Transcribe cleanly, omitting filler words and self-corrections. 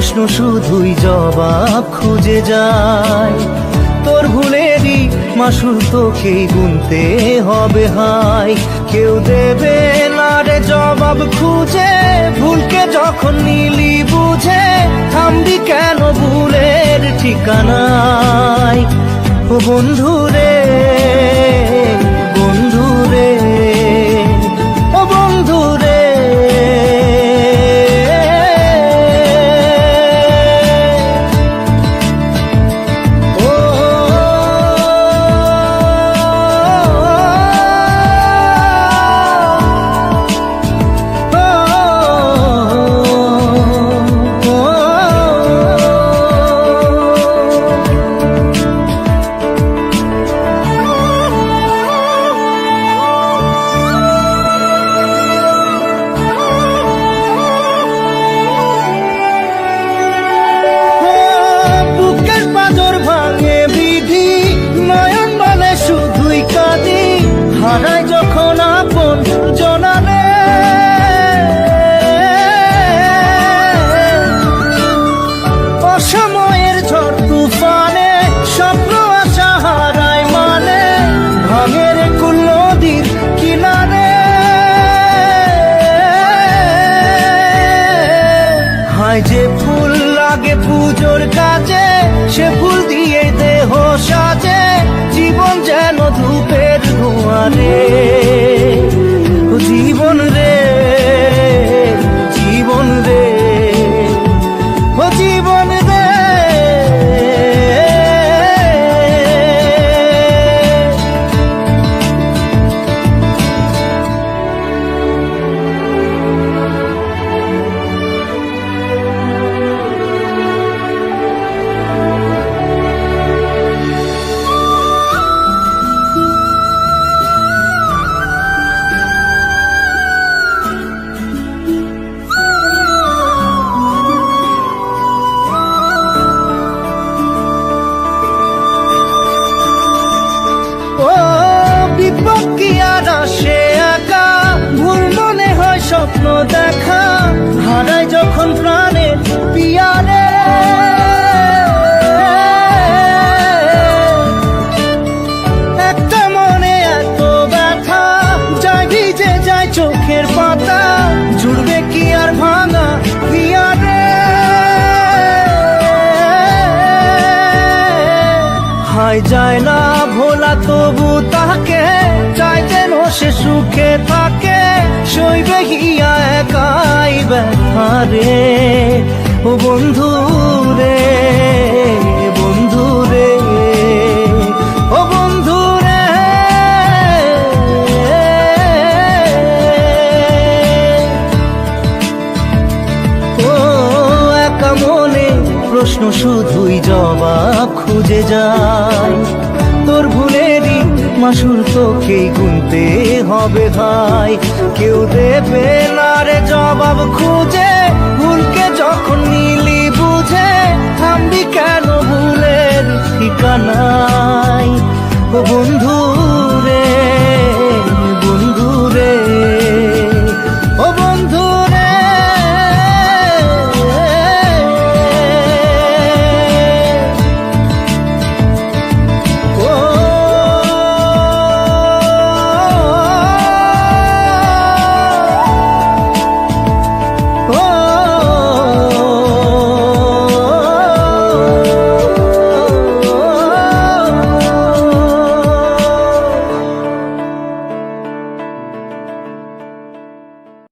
প্রশ্ন শুধুই জবাব খুঁজে যায়। তোর ভুলেরই মাসুল তোকেই গুনতে হবে হায়। কেউ দেবে না রে জবাব খুঁজে, ভুলকে যখন নিলি বুঝে থামবি কেন ভুলের ঠিকানায়। ও বন্ধু রে, বন্ধু রে, ও বন্ধু রে। হারাই যখন আপন জনারে, অসময়ের ঝড় তুফানে স্বপ্ন আশা হারায় মানে, ভাঙের কুল নদীর কিনারে। হায় যে ফুল লাগে পুজোর কাজে, সে ফুল দিয়ে দেহ সাজে, জীবন যেন ধূপের ধোঁয়ারে। ও জীবন রে, জীবন রে, ও জীবন রে। স্বপ্ন দেখা হারাই যখন প্রাণের পিয়ারে, একটা মনে এত ব্যথা যায় ভিজে যায় চোখের পাতা, জুড়বে কি আর ভাঙা পিয়ারে। হায় যায় না ভোলা তবু তাকে, চাই যেন সে সুখে থাকে, সইবে হিয়া একাই ব্যথা রে। ও বন্ধু রে, বন্ধু রে, ও বন্ধু রে। ও একা মনে প্রশ্ন শুধুই জবাব খুঁজে যায়। তোর ভুলেরই মাসুল তোকেই গুনতে হবে ভাই। কেউ দেবে না রে জবাব খুঁজে, ভুলকে যখন